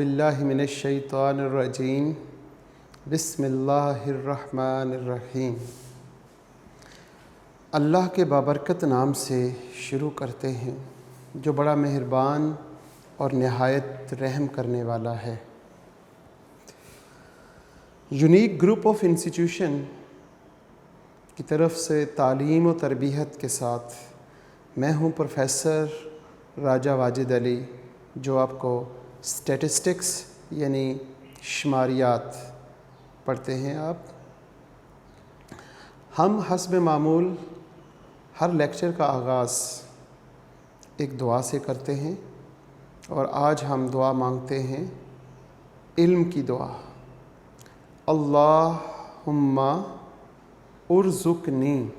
बिल्लाहि मिनश्शैतानिर्रजीम बिस्मिल्लाहिर्रहमानिर्रहीम। अल्लाह के बाबरकत नाम से शुरू करते हैं जो बड़ा मेहरबान और नहायत रहम करने वाला है। यूनिक ग्रुप ऑफ इंस्टीट्यूशन की तरफ से तालीम और तरबियत के साथ मैं हूँ प्रोफेसर राजा वाजिद अली, जो आपको स्टैटिस्टिक्स यानी शुमारियात पढ़ते हैं। हम हस्ब मामूल हर लेक्चर का आगाज़ एक दुआ से करते हैं और आज हम दुआ मांगते हैं, इल्म की दुआ। अल्लाहुम्मा उर्ज़ुक़नी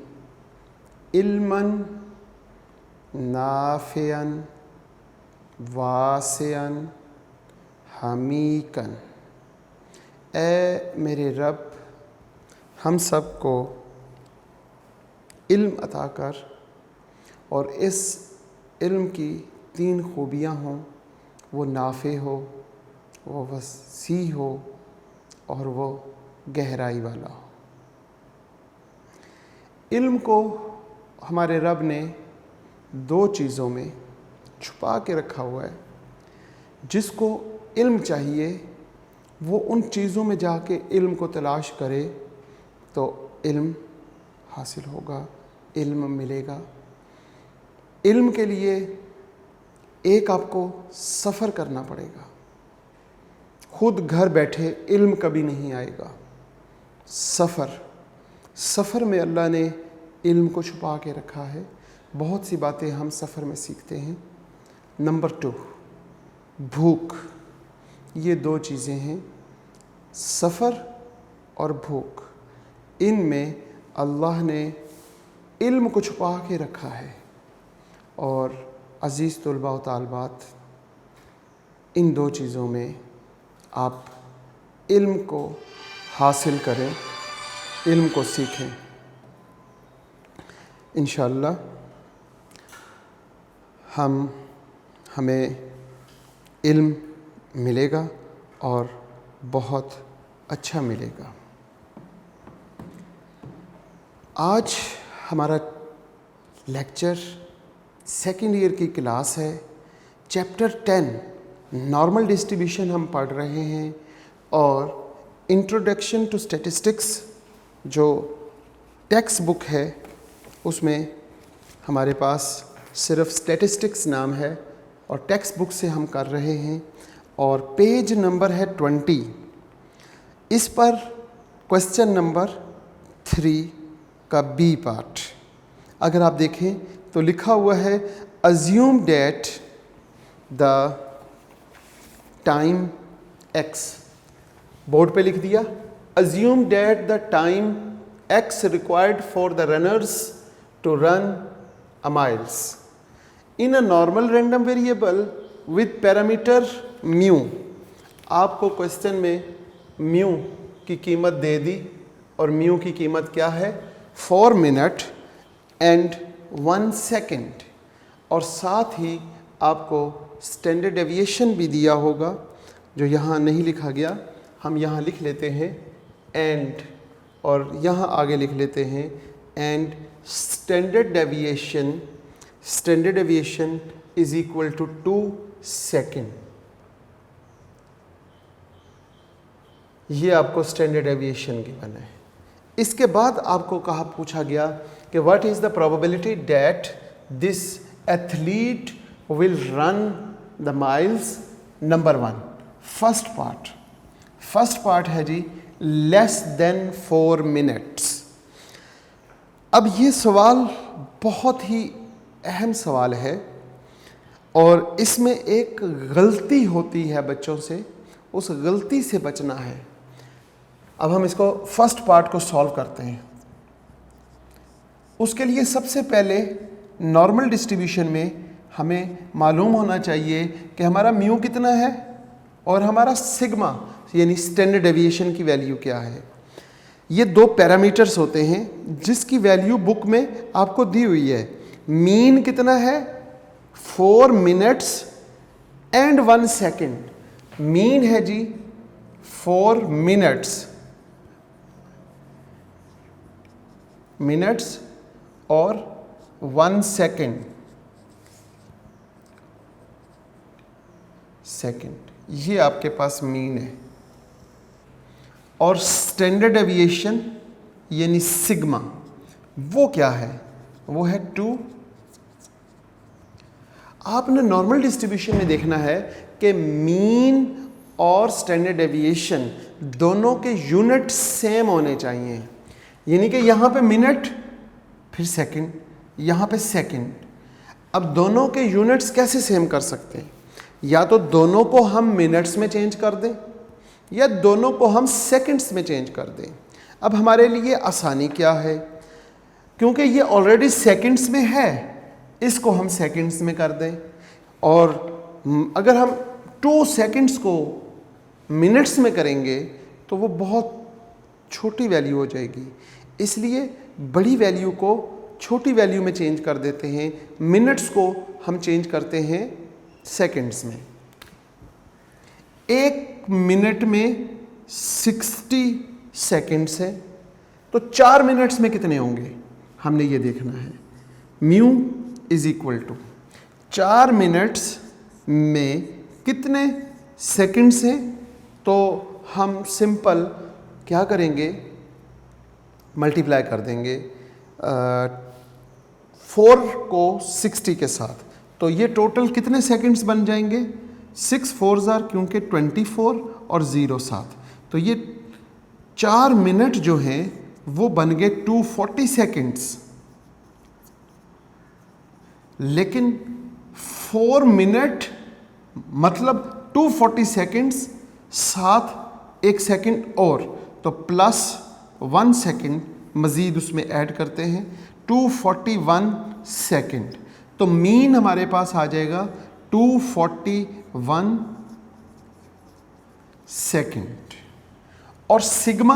इल्मन नाफ़िअन वासिअन हमीकन। ए मेरे रब, हम सब को इल्म अता कर और इस इल्म की 3 खूबियाँ हों, वो नाफ़े हो, वो वसी हो और वो गहराई वाला हो। इल्म को हमारे रब ने 2 चीज़ों में छुपा के रखा हुआ है। जिसको इल्म चाहिए वो उन चीज़ों में जाके इल्म को तलाश करे तो इल्म हासिल होगा, इल्म मिलेगा। इल्म के लिए एक आपको सफ़र करना पड़ेगा। खुद घर बैठे इल्म कभी नहीं आएगा। सफ़र में अल्लाह ने इल्म को छुपा के रखा है। बहुत सी बातें हम सफ़र में सीखते हैं। नंबर 2, भूख। ये 2 चीज़ें हैं, सफ़र और भूख। इनमें अल्लाह ने इल्म को छुपा के रखा है। और अज़ीज़ तुलबा व तालबात, इन 2 चीज़ों में आप इल्म को हासिल करें, इल्म को सीखें। इंशाअल्लाह हमें इल्म मिलेगा और बहुत अच्छा मिलेगा। आज हमारा लेक्चर सेकंड ईयर की क्लास है। चैप्टर 10 नॉर्मल डिस्ट्रीब्यूशन हम पढ़ रहे हैं और इंट्रोडक्शन टू स्टैटिस्टिक्स जो टेक्स्ट बुक है उसमें हमारे पास सिर्फ स्टैटिस्टिक्स नाम है और टेक्स्ट बुक से हम कर रहे हैं और पेज नंबर है 20। इस पर क्वेश्चन नंबर 3 का बी पार्ट अगर आप देखें तो लिखा हुआ है, assume that the time x. Board पे लिख दिया, assume that the time x required for the runners to run a miles in a normal random variable with parameter mu। आपको क्वेश्चन में म्यू की कीमत दे दी और म्यू की कीमत क्या है, 4 मिनट एंड 1 सेकेंड। और साथ ही आपको स्टैंडर्ड डेविएशन भी दिया होगा जो यहाँ नहीं लिखा गया। हम यहाँ लिख लेते हैं एंड, और यहाँ आगे लिख लेते हैं and standard deviation is equal to 2 second. ये आपको स्टैंडर्ड डेविएशन गिवन है। इसके बाद आपको पूछा गया कि what is the probability that this athlete will run the miles. Number 1 first part है जी लेस देन 4 मिनट्स। अब ये सवाल बहुत ही अहम सवाल है और इसमें एक गलती होती है बच्चों से, उस गलती से बचना है। अब हम इसको फर्स्ट पार्ट को सॉल्व करते हैं। उसके लिए सबसे पहले नॉर्मल डिस्ट्रीब्यूशन में हमें मालूम होना चाहिए कि हमारा म्यू कितना है और हमारा सिग्मा यानी स्टैंडर्ड डेविएशन की वैल्यू क्या है। ये 2 पैरामीटर्स होते हैं जिसकी वैल्यू बुक में आपको दी हुई है। मीन कितना है, 4 मिनट्स एंड 1 सेकेंड। मीन है जी 4 मिनट्स और 1 सेकेंड, ये आपके पास मीन है। और स्टैंडर्ड डेविएशन यानी सिग्मा, वो क्या है? वो है 2। आपने नॉर्मल डिस्ट्रीब्यूशन में देखना है कि मीन और स्टैंडर्ड डेविएशन दोनों के यूनिट सेम होने चाहिए, यानी कि यहाँ पे मिनट फिर सेकंड, यहाँ पे सेकंड। अब दोनों के यूनिट्स कैसे सेम कर सकते हैं? या तो दोनों को हम मिनट्स में चेंज कर दें या दोनों को हम सेकंड्स में चेंज कर दें। अब हमारे लिए आसानी क्या है? क्योंकि ये ऑलरेडी सेकंड्स में है, इसको हम सेकंड्स में कर दें। और अगर हम 2 सेकंड्स को मिनट्स में करेंगे तो वो बहुत छोटी वैल्यू हो जाएगी, इसलिए बड़ी वैल्यू को छोटी वैल्यू में चेंज कर देते हैं। मिनट्स को हम चेंज करते हैं सेकंड्स में। 1 मिनट में 60 सेकंड्स है, तो 4 मिनट्स में कितने होंगे हमने ये देखना है। Mu is equal to 4 minutes में कितने सेकंड्स हैं, तो हम सिंपल क्या करेंगे, मल्टीप्लाई कर देंगे 4 को 60 के साथ, तो ये टोटल कितने सेकंड्स बन जाएंगे? 6 4 क्योंकि 24 और 0 7, तो ये 4 मिनट जो हैं वो बन गए 240 सेकंड्स। लेकिन 4 मिनट मतलब 240 सेकंड्स साथ 1 सेकंड और, तो प्लस 1 सेकंड मज़ीद उसमें ऐड करते हैं, 241 सेकंड। तो मीन हमारे पास आ जाएगा 241 सेकंड। और सिग्मा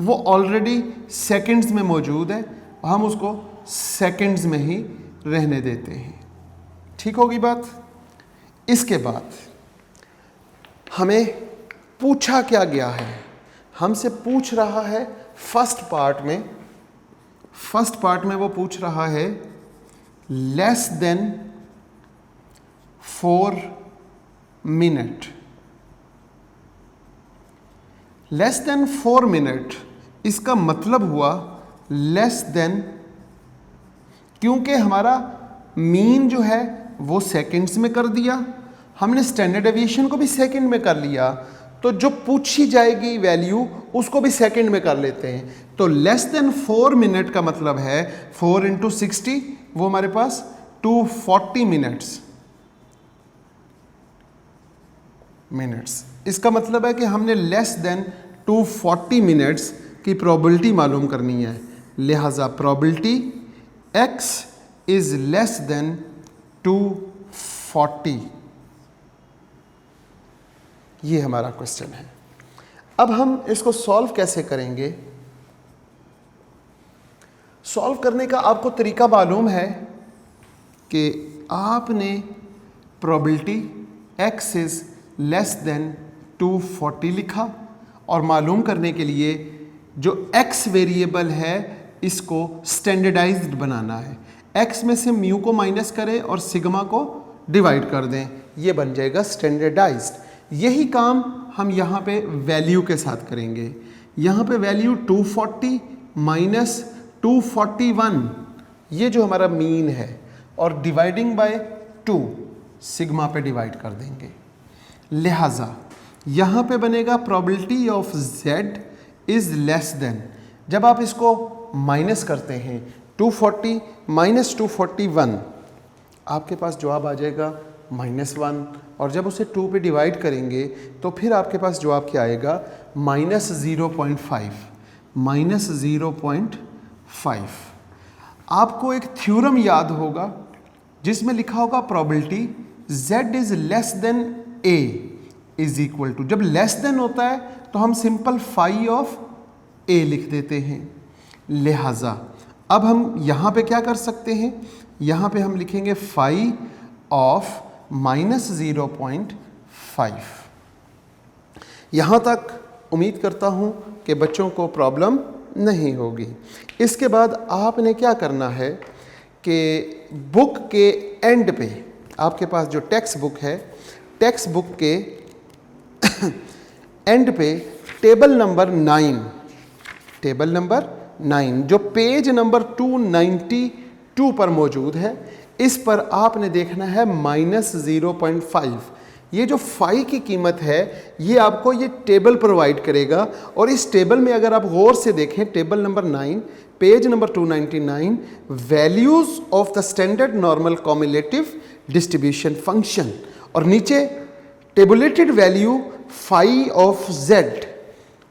वो ऑलरेडी सेकंड्स में मौजूद है, हम उसको सेकंड्स में ही रहने देते हैं। ठीक होगी बात? इसके बाद हमें पूछा क्या गया है? हमसे पूछ रहा है फर्स्ट पार्ट में वो पूछ रहा है less than 4 minute. Less than 4 minute इसका मतलब हुआ लेस देन, क्योंकि हमारा मीन जो है वो सेकंड्स में कर दिया, हमने स्टैंडर्ड डेविएशन को भी सेकंड में कर लिया, तो जो पूछी जाएगी वैल्यू उसको भी सेकंड में कर लेते हैं। तो लेस देन 4 मिनट का मतलब है 4 × 60, वो हमारे पास 240 मिनट्स। इसका मतलब है कि हमने लेस देन 240 मिनट्स की प्रोबेबिलिटी मालूम करनी है, लिहाजा probability x is less then 240। ये हमारा क्वेश्चन है। अब हम इसको सॉल्व कैसे करेंगे? सॉल्व करने का आपको तरीका मालूम है कि आपने probability x is less then 240 लिखा, और मालूम करने के लिए जो x वेरिएबल है इसको स्टैंडर्डाइज्ड बनाना है। x में से म्यू को माइनस करें और सिग्मा को डिवाइड कर दें, ये बन जाएगा स्टैंडर्डाइज्ड। यही काम हम यहाँ पे वैल्यू के साथ करेंगे। यहाँ पे वैल्यू 240 माइनस 241, ये जो हमारा मीन है, और डिवाइडिंग बाय 2 सिग्मा पे डिवाइड कर देंगे। लिहाजा यहाँ पे बनेगा probability of z is less than, जब आप इसको माइनस करते हैं 240 माइनस 241, आपके पास जवाब आ जाएगा -1, और जब उसे 2 पे डिवाइड करेंगे तो फिर आपके पास जवाब क्या आएगा? -0.5। -0.5। आपको एक थ्योरम याद होगा जिसमें लिखा होगा probability z is less than a is equal to, जब लेस देन होता है तो हम सिंपल फाई ऑफ a लिख देते हैं। लिहाजा अब हम यहाँ पे क्या कर सकते हैं? यहाँ पे हम लिखेंगे फाई ऑफ -0.5। यहाँ तक उम्मीद करता हूँ कि बच्चों को प्रॉब्लम नहीं होगी। इसके बाद आपने क्या करना है कि बुक के एंड पे आपके पास जो टेक्स्ट बुक है, टेक्स्ट बुक के एंड पे टेबल नंबर 9 जो पेज नंबर 292 पर मौजूद है, इस पर आपने देखना है -0.5। ये जो फाई की कीमत है ये आपको ये टेबल प्रोवाइड करेगा, और इस टेबल में अगर आप गौर से देखें table number 9 page number 299 values of the standard normal cumulative distribution function, और नीचे tabulated value phi of z,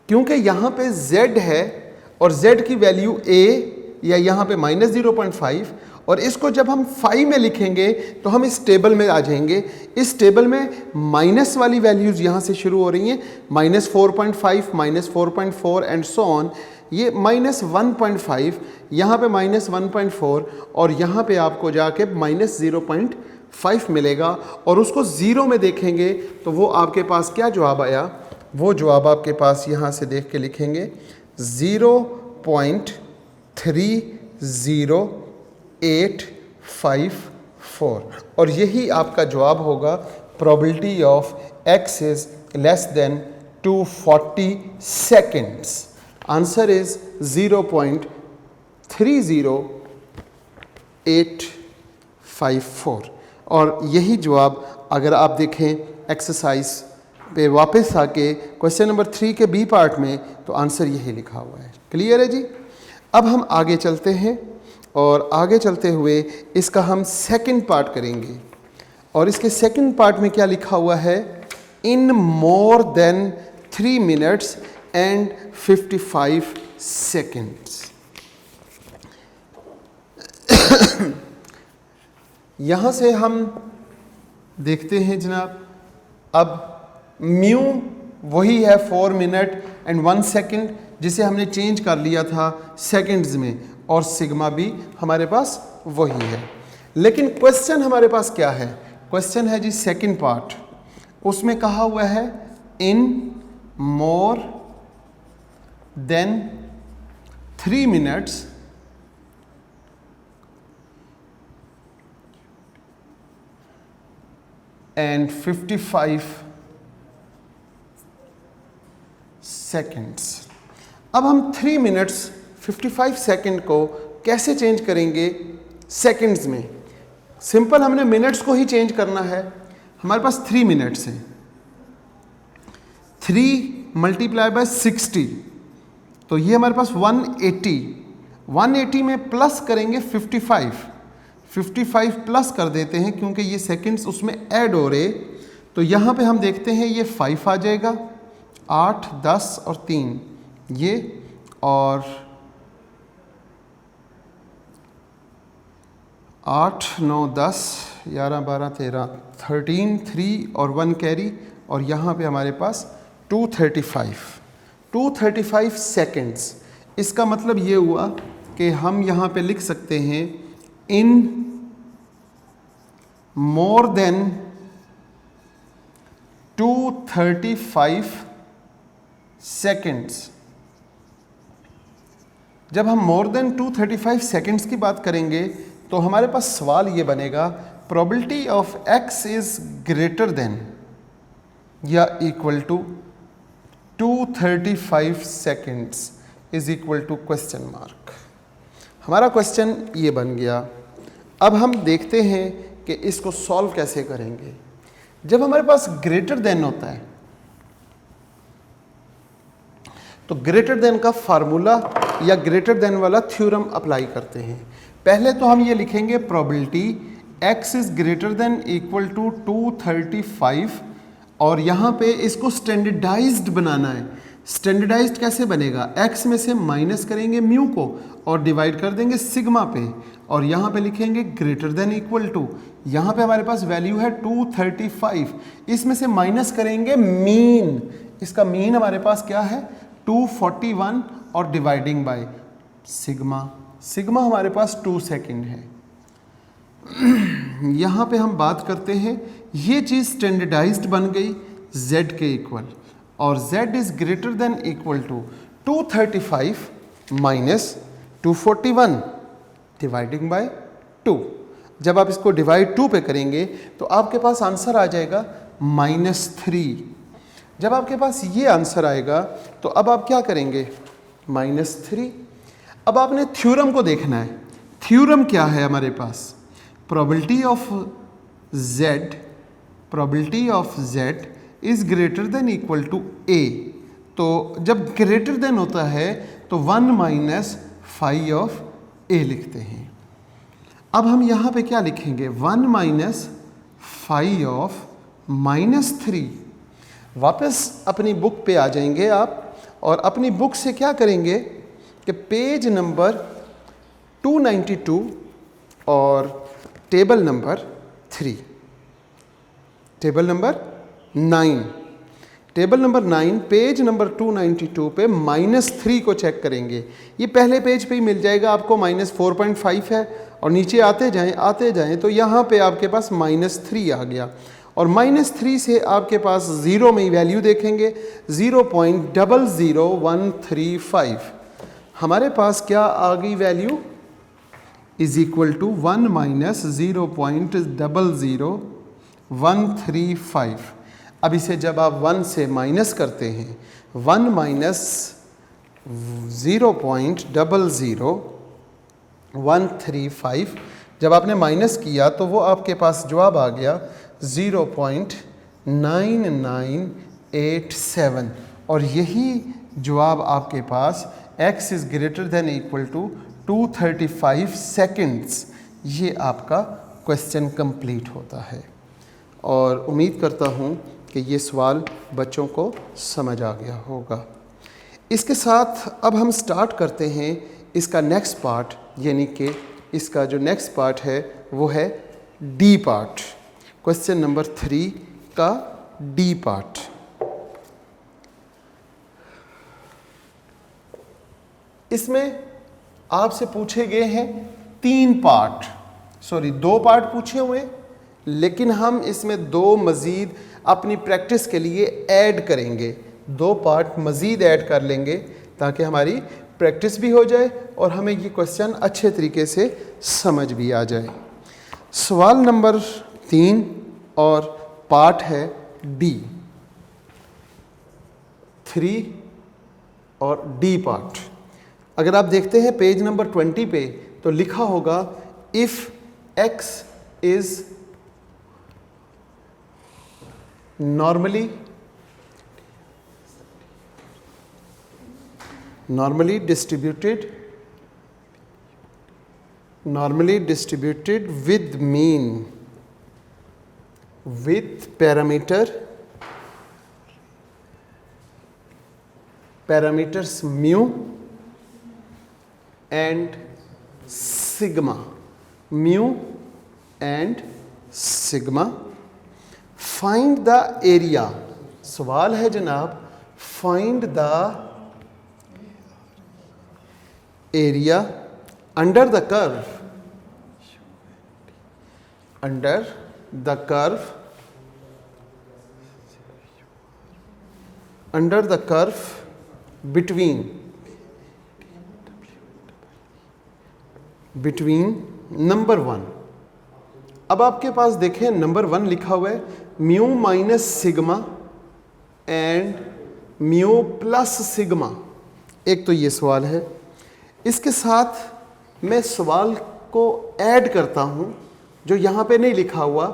क्योंकि यहाँ पे z है और z की वैल्यू a या यहाँ पे -0.5, और इसको जब हम फाई में लिखेंगे तो हम इस टेबल में आ जाएंगे। इस टेबल में माइनस वाली वैल्यूज़ यहाँ से शुरू हो रही हैं, -4.5, -4.4 एंड सो ऑन। ये -1.5, यहाँ पे -1.4, और यहाँ पे आपको जाके -0.5 मिलेगा, और उसको ज़ीरो में देखेंगे तो वो आपके पास क्या जवाब आया, वो जवाब आपके पास यहाँ से देख के लिखेंगे 0.30854, और यही आपका जवाब होगा probability of x is less then 240 seconds. Answer is 0.30854, और यही जवाब अगर आप देखें एक्सरसाइज पे वापस आके क्वेश्चन नंबर 3 के बी पार्ट में, तो आंसर यही लिखा हुआ है। क्लियर है जी। अब हम आगे चलते हैं, और आगे चलते हुए इसका हम सेकंड पार्ट करेंगे, और इसके सेकंड पार्ट में क्या लिखा हुआ है, in more than 3 minutes and 55 seconds. यहाँ से हम देखते हैं जनाब, अब म्यू वही है 4 मिनट एंड 1 सेकेंड, जिसे हमने चेंज कर लिया था सेकंड्स में, और सिग्मा भी हमारे पास वही है। लेकिन क्वेश्चन हमारे पास क्या है, क्वेश्चन है जी सेकंड पार्ट, उसमें कहा हुआ है in more than 3 minutes and 55 seconds. अब हम 3 मिनट्स 55 सेकेंड को कैसे चेंज करेंगे सेकेंड्स में। सिंपल, हमने मिनट्स को ही चेंज करना है। हमारे पास 3 मिनट्स हैं, 3 मल्टीप्लाई बाय 60, तो ये हमारे पास 180 में प्लस करेंगे 55 प्लस कर देते हैं, क्योंकि ये सेकंड्स उसमें ऐड हो रहे, तो यहाँ पे हम देखते हैं ये 5 आ जाएगा, 8, 10 और 3 ये, और 8, 9, 10, 11, 12, 13, 13, 3 और 1 कैरी, और यहाँ पे हमारे पास 235 सेकेंड्स। इसका मतलब ये हुआ कि हम यहाँ पे लिख सकते हैं इन मोर देन 235 सेकेंड्स। जब हम मोर देन 235 सेकेंड्स की बात करेंगे तो हमारे पास सवाल ये बनेगा, probability of x is greater than या equal to 235 seconds is equal to question mark. हमारा क्वेश्चन ये बन गया। अब हम देखते हैं कि इसको सॉल्व कैसे करेंगे। जब हमारे पास ग्रेटर देन होता है तो ग्रेटर देन का फार्मूला या ग्रेटर देन वाला थ्योरम अप्लाई करते हैं। पहले तो हम ये लिखेंगे probability x is greater than equal to 235, और यहाँ पे इसको स्टैंडर्डाइज्ड बनाना है। स्टैंडर्डाइज्ड कैसे बनेगा, x में से माइनस करेंगे म्यू को और डिवाइड कर देंगे सिग्मा पे, और यहाँ पे लिखेंगे ग्रेटर देन इक्वल टू, यहाँ पे हमारे पास वैल्यू है 235, इसमें से माइनस करेंगे मीन, इसका मीन हमारे पास क्या है 241, और डिवाइडिंग बाय सिग्मा, सिग्मा हमारे पास 2 सेकेंड है। यहाँ पे हम बात करते हैं, ये चीज़ स्टैंडर्डाइज्ड बन गई z के इक्वल। और z is greater than equal to 235 minus 241 dividing by 2। जब आप इसको डिवाइड 2 पे करेंगे तो आपके पास आंसर आ जाएगा -3। जब आपके पास ये आंसर आएगा तो अब आप क्या करेंगे, -3। अब आपने थ्योरम को देखना है। थ्योरम क्या है हमारे पास, probability of z is greater than equal to a। तो जब ग्रेटर देन होता है तो 1 माइनस फाई ऑफ a लिखते हैं। अब हम यहाँ पे क्या लिखेंगे, 1 माइनस फाई ऑफ -3। वापस अपनी बुक पे आ जाएंगे आप और अपनी बुक से क्या करेंगे कि पेज नंबर 292 और table number 9, table number 9 page number 292 पे -3 को चेक करेंगे। ये पहले पेज पे ही मिल जाएगा आपको, -4.5 है और नीचे आते जाएं तो यहाँ पे आपके पास -3 आ गया और -3 से आपके पास ज़ीरो में ही वैल्यू देखेंगे 0.00135। हमारे पास क्या आ गई value, is equal to 1 minus 0.00135। अब इसे जब आप 1 से माइनस करते हैं, 1 माइनस 0.00135 जब आपने माइनस किया तो वो आपके पास जवाब आ गया 0.9987 और यही जवाब आपके पास x is greater than equal to 235 seconds, ये आपका क्वेश्चन कंप्लीट होता है। और उम्मीद करता हूँ कि ये सवाल बच्चों को समझ आ गया होगा। इसके साथ अब हम स्टार्ट करते हैं इसका नेक्स्ट पार्ट, यानी कि इसका जो नेक्स्ट पार्ट है वो है डी पार्ट, क्वेश्चन नंबर 3 का डी पार्ट। इसमें आपसे पूछे गए हैं 2 पार्ट पूछे हुए, लेकिन हम इसमें 2 मज़ीद अपनी प्रैक्टिस के लिए ऐड करेंगे, 2 पार्ट मज़ीद ऐड कर लेंगे ताकि हमारी प्रैक्टिस भी हो जाए और हमें ये क्वेश्चन अच्छे तरीके से समझ भी आ जाए। सवाल नंबर 3 और पार्ट है डी, 3 और डी पार्ट। अगर आप देखते हैं पेज नंबर 20 पे तो लिखा होगा if x is normally distributed with mean with parameters mu and sigma, find the area. सवाल है जनाब, find the area under the curve between number 1। अब आपके पास देखें नंबर 1 लिखा हुआ है mu minus sigma and mu plus sigma. एक तो ये सवाल है, इसके साथ मैं सवाल को ऐड करता हूँ जो यहाँ पे नहीं लिखा हुआ,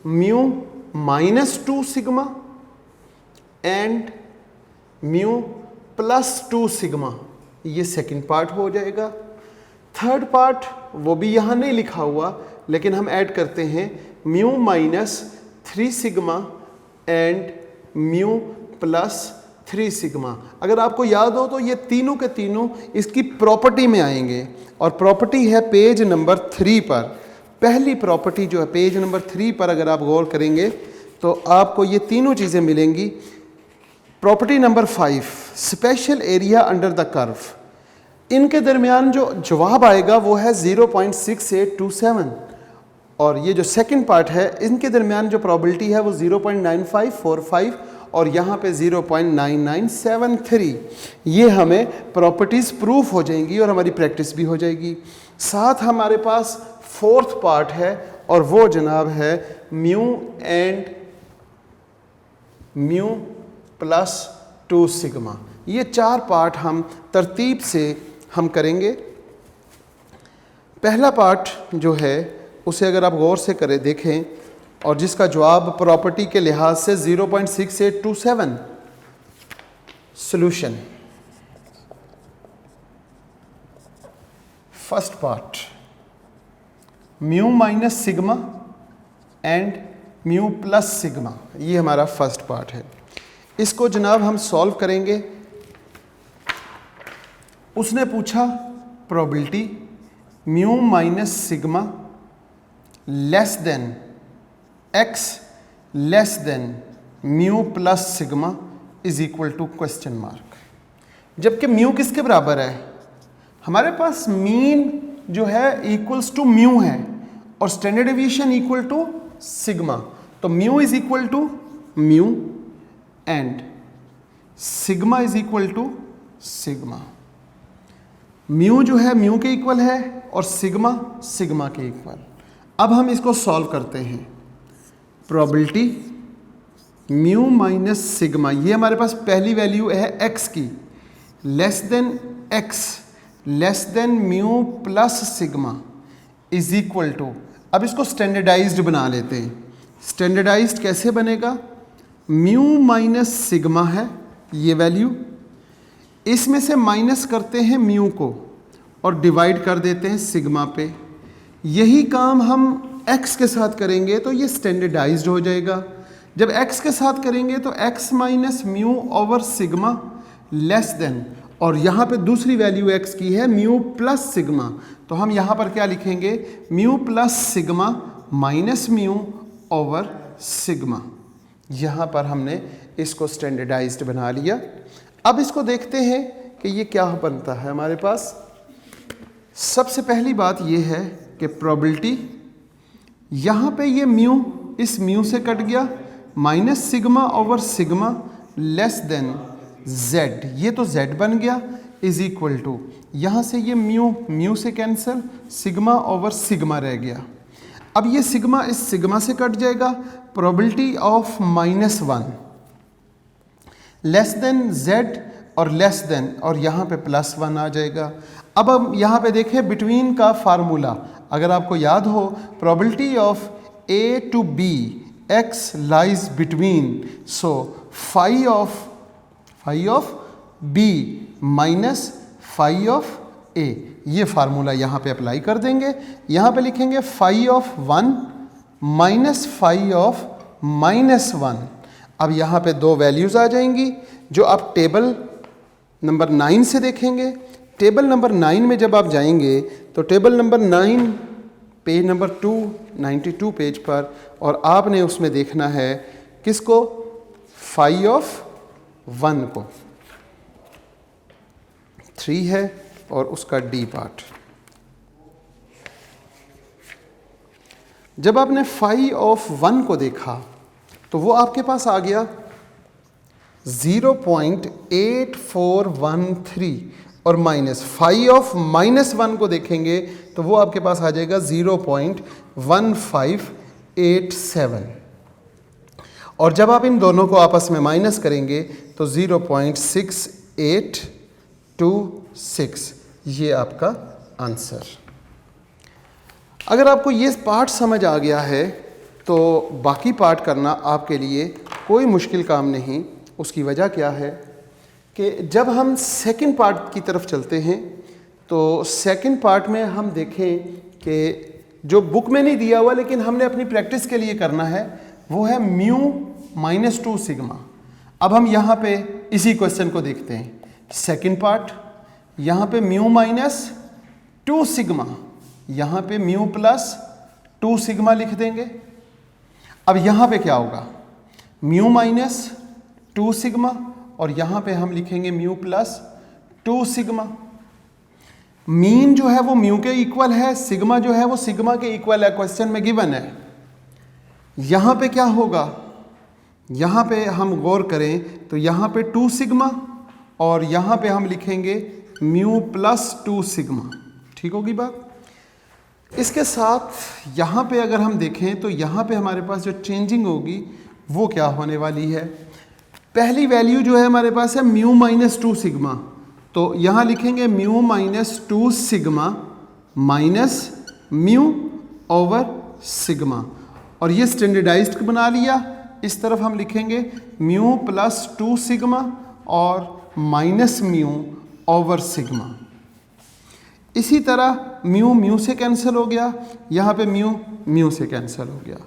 mu -2 sigma and mu +2 sigma, ये सेकंड पार्ट हो जाएगा। थर्ड पार्ट वो भी यहाँ नहीं लिखा हुआ, लेकिन हम ऐड करते हैं mu -3 sigma and mu +3 sigma. अगर आपको याद हो तो ये तीनों के तीनों इसकी प्रॉपर्टी में आएंगे और प्रॉपर्टी है पेज नंबर 3 पर। पहली प्रॉपर्टी जो है पेज नंबर 3 पर अगर आप गौर करेंगे तो आपको ये तीनों चीज़ें मिलेंगी। Property number 5 special area under the curve, इनके दरमियान जो जवाब आएगा वो है 0.6827 और ये जो सेकंड पार्ट है इनके दरमियान जो प्रोबेबिलिटी है वो 0.9545 और यहाँ पे 0.9973। ये हमें प्रॉपर्टीज़ प्रूफ हो जाएंगी और हमारी प्रैक्टिस भी हो जाएगी। साथ हमारे पास फोर्थ पार्ट है और वो जनाब है mu and mu plus 2 sigma. ये 4 पार्ट हम तरतीब से हम करेंगे। पहला पार्ट जो है उसे अगर आप गौर से करें देखें और जिसका जवाब प्रॉपर्टी के लिहाज से 0.6827। Solution first part mu minus sigma and mu plus sigma, ये हमारा फर्स्ट पार्ट है। इसको जनाब हम सॉल्व करेंगे। उसने पूछा probability mu minus sigma less than x less than mu plus sigma is equal to question mark. जबकि म्यू किसके बराबर है? हमारे पास मीन जो है इक्वल्स टू म्यू है और standard deviation equal to sigma. तो mu is equal to mu and sigma is equal to sigma. Mu जो है म्यू के इक्वल है और सिग्मा सिग्मा के इक्वल। अब हम इसको सॉल्व करते हैं। प्रोबेबिलिटी म्यू माइनस सिग्मा, ये हमारे पास पहली वैल्यू है x की, less than x less than mu plus sigma is equal to, अब इसको स्टैंडर्डाइज्ड बना लेते हैं। स्टैंडर्डाइज्ड कैसे बनेगा? म्यू माइनस सिग्मा है ये वैल्यू, इसमें से माइनस करते हैं म्यू को और डिवाइड कर देते हैं सिग्मा पे। यही काम हम x के साथ करेंगे तो ये स्टैंडर्डाइज्ड हो जाएगा। जब x के साथ करेंगे तो x minus mu over sigma less then, और यहाँ पे दूसरी वैल्यू x की है म्यू प्लस सिग्मा, तो हम यहाँ पर क्या लिखेंगे? Mu plus sigma minus mu over sigma. यहाँ पर हमने इसको स्टैंडर्डाइज्ड बना लिया। अब इसको देखते हैं कि ये क्या बनता है हमारे पास। सबसे पहली बात ये है कि प्रोबेबिलिटी, यहाँ पे ये म्यू इस म्यू से कट गया, minus sigma over sigma less then z, ये तो z बन गया, इज इक्वल टू, यहाँ से ये म्यू म्यू से कैंसिल, सिग्मा ओवर सिग्मा रह गया। अब ये सिग्मा इस सिग्मा से कट जाएगा। Probability of -1 less than z और लेस देन, और यहाँ पे +1 आ जाएगा। अब हम यहाँ पे देखें बिटवीन का फार्मूला, अगर आपको याद हो, probability of a to b x lies between, so phi of b minus phi of a, ये फार्मूला यहाँ पे अप्लाई कर देंगे। यहाँ पे लिखेंगे phi of 1 minus phi of -1। अब यहाँ पे दो वैल्यूज़ आ जाएंगी जो आप टेबल नंबर 9 से देखेंगे। टेबल नंबर 9 में जब आप जाएंगे तो table number 9 page number 292 page पर, और आपने उसमें देखना है किसको? फाई ऑफ 1 को, 3 है और उसका डी पार्ट। जब आपने फाई ऑफ 1 को देखा तो वो आपके पास आ गया 0.8413, और माइनस फाई ऑफ -1 को देखेंगे तो वो आपके पास आ जाएगा 0.1587, और जब आप इन दोनों को आपस में माइनस करेंगे तो 0.6826, ये आपका आंसर। अगर आपको ये पार्ट समझ आ गया है तो बाकी पार्ट करना आपके लिए कोई मुश्किल काम नहीं। उसकी वजह क्या है कि जब हम सेकंड पार्ट की तरफ चलते हैं तो सेकंड पार्ट में हम देखें कि जो बुक में नहीं दिया हुआ लेकिन हमने अपनी प्रैक्टिस के लिए करना है वो है म्यू माइनस 2 सिग्मा। अब हम यहाँ पे इसी क्वेश्चन को देखते हैं। सेकंड पार्ट, यहाँ पे म्यू माइनस 2 सिग्मा, यहाँ पे म्यू प्लस 2 सिग्मा लिख देंगे। अब यहाँ पे क्या होगा? म्यू माइनस 2 सिग्मा और यहाँ पे हम लिखेंगे म्यू प्लस 2 सिग्मा। मीन जो है वो म्यू के इक्वल है, सिग्मा जो है वो सिग्मा के इक्वल है, क्वेश्चन में गिवन है। यहाँ पे क्या होगा? यहाँ पे हम गौर करें तो यहाँ पे 2 सिग्मा और यहाँ पे हम लिखेंगे म्यू प्लस 2 सिग्मा। ठीक होगी बात। इसके साथ यहाँ पे अगर हम देखें तो यहाँ पे हमारे पास जो चेंजिंग होगी वो क्या होने वाली है। पहली वैल्यू जो है हमारे पास है म्यू माइनस 2 सिग्मा, तो यहाँ लिखेंगे mu minus 2 sigma minus mu over sigma, और ये स्टैंडर्डाइज्ड बना लिया। इस तरफ हम लिखेंगे म्यू प्लस 2 सिग्मा और माइनस म्यू ओवर सिग्मा। इसी तरह म्यू म्यू से कैंसिल हो गया, यहाँ पे म्यू म्यू से कैंसिल हो गया।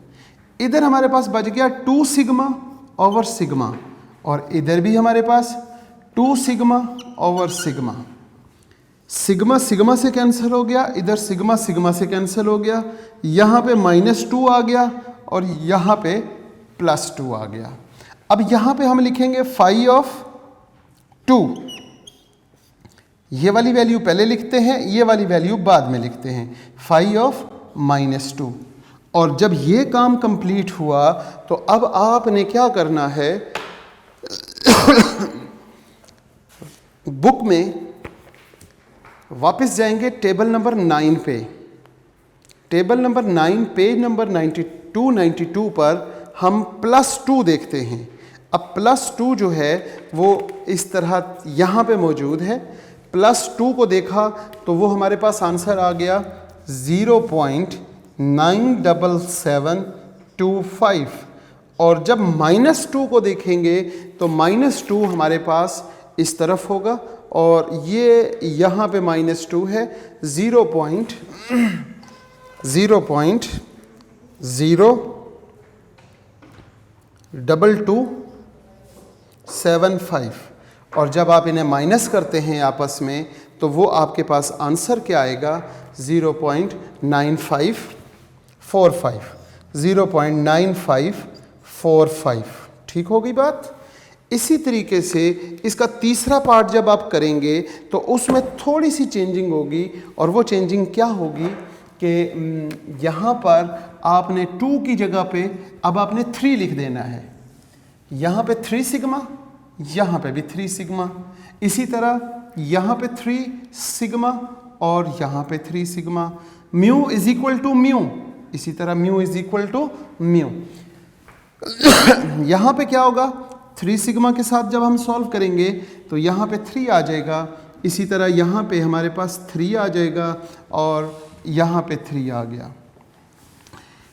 इधर हमारे पास बच गया 2 सिग्मा ओवर सिग्मा, और इधर भी हमारे पास 2 sigma over sigma. Sigma sigma से कैंसिल हो गया, इधर सिग्मा सिग्मा से कैंसिल हो गया, यहाँ पे -2 आ गया और यहाँ पे +2 आ गया। अब यहाँ पे हम लिखेंगे फाई ऑफ 2। ये वाली वैल्यू पहले लिखते हैं, ये वाली वैल्यू बाद में लिखते हैं, फाई ऑफ -2। और जब ये काम कंप्लीट हुआ तो अब आपने क्या करना है, बुक में वापस जाएंगे टेबल नंबर 9 पे। टेबल नंबर 9 पेज नंबर 92 पर हम +2 देखते हैं। अब +2 जो है वो इस तरह यहाँ पे मौजूद है। +2 को देखा तो वो हमारे पास आंसर आ गया 0.97725, और जब -2 को देखेंगे तो -2 हमारे पास इस तरफ होगा और ये यहाँ पे -2 है, 0.02275, और जब आप इन्हें माइनस करते हैं आपस में तो वो आपके पास आंसर क्या आएगा, 0.9545, 0.9545। ठीक होगी बात। इसी तरीके से इसका तीसरा पार्ट जब आप करेंगे तो उसमें थोड़ी सी चेंजिंग होगी, और वो चेंजिंग क्या होगी कि यहाँ पर आपने 2 की जगह पे अब आपने 3 लिख देना है। यहाँ पे 3 सिग्मा, यहाँ पे भी 3 सिग्मा, इसी तरह यहाँ पे 3 सिग्मा और यहाँ पे 3 sigma. Mu is equal to mu, इसी तरह mu is equal to mu. यहाँ पे क्या होगा, 3 सिग्मा के साथ जब हम सॉल्व करेंगे तो यहाँ पे 3 आ जाएगा, इसी तरह यहाँ पे हमारे पास 3 आ जाएगा और यहाँ पे 3 आ गया।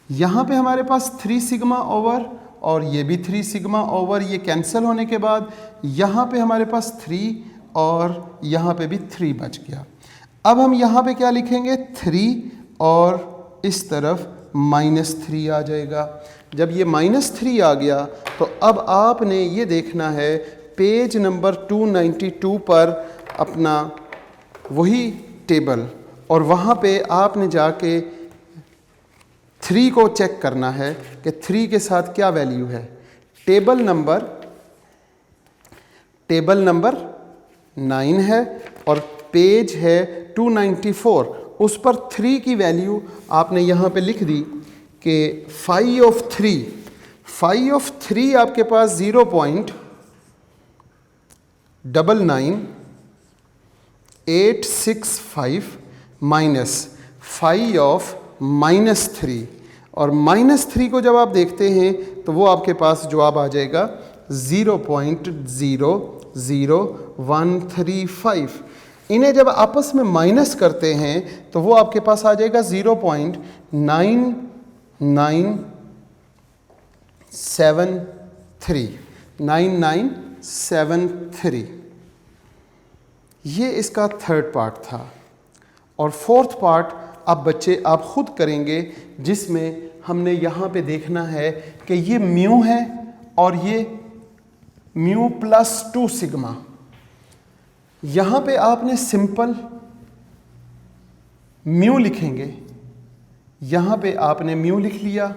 यहाँ पे हमारे पास 3 सिग्मा ओवर और ये भी 3 सिग्मा ओवर, ये कैंसिल होने के बाद यहाँ पे हमारे पास 3 और यहाँ पे भी 3 बच गया। अब हम यहाँ पे क्या लिखेंगे, 3 और इस तरफ -3 आ जाएगा। जब ये -3 आ गया तो अब आपने ये देखना है पेज नंबर 292 पर अपना वही टेबल, और वहाँ पे आपने जाके 3 को चेक करना है कि 3 के साथ क्या वैल्यू है। टेबल नंबर 9 है और पेज है 294, उस पर 3 की वैल्यू आपने यहाँ पे लिख दी कि फाई ऑफ 3 आपके पास 0.99865 माइनस फाई ऑफ -3, और -3 को जब आप देखते हैं तो वो आपके पास जवाब आ जाएगा 0.00135। इन्हें जब आपस में माइनस करते हैं तो वो आपके पास आ जाएगा 9973। ये इसका थर्ड पार्ट था, और फोर्थ पार्ट अब बच्चे आप खुद करेंगे, जिसमें हमने यहाँ पे देखना है कि ये म्यू है और ये म्यू +2 सिग्मा। यहाँ पे आपने सिंपल म्यू लिखेंगे, यहाँ पे आपने म्यू लिख लिया।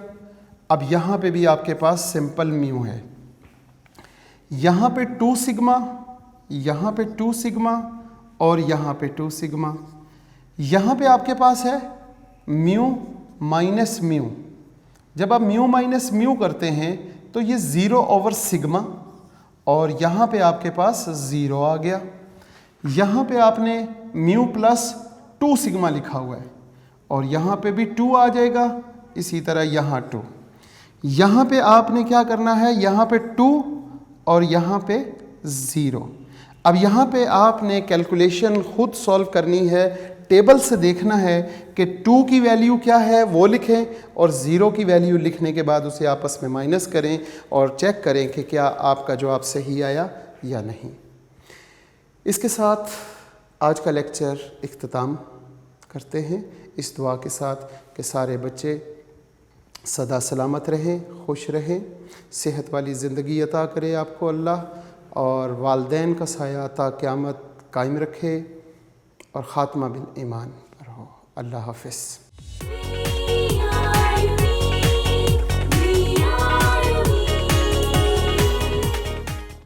अब यहाँ पे भी आपके पास सिंपल म्यू है। यहाँ पे 2 सिग्मा, यहाँ पे 2 सिग्मा और यहाँ पे 2 सिग्मा। यहाँ पे आपके पास है म्यू माइनस म्यू। जब आप म्यू माइनस म्यू करते हैं तो ये 0/σ और यहाँ पे आपके पास 0 आ गया। यहाँ पे आपने म्यू प्लस 2σ लिखा हुआ है और यहाँ पे भी 2 आ जाएगा, इसी तरह यहाँ 2। यहाँ पे आपने क्या करना है, यहाँ पे 2 और यहाँ पे 0। अब यहाँ पे आपने कैलकुलेशन खुद सॉल्व करनी है, टेबल से देखना है कि 2 की वैल्यू क्या है वो लिखें और 0 की वैल्यू लिखने के बाद उसे आपस में माइनस करें और चेक करें कि क्या आपका जवाब सही आया या नहीं। इसके साथ आज का लेक्चर इख्तिताम करते हैं इस दुआ के साथ कि सारे बच्चे सदा सलामत रहें, खुश रहें, सेहत वाली ज़िंदगी अता करे आपको अल्लाह, और वालदैन का साया अता क़यामत कायम रखे और ख़ात्मा बिल ईमान पर हो। अल्लाह हाफ़िज़।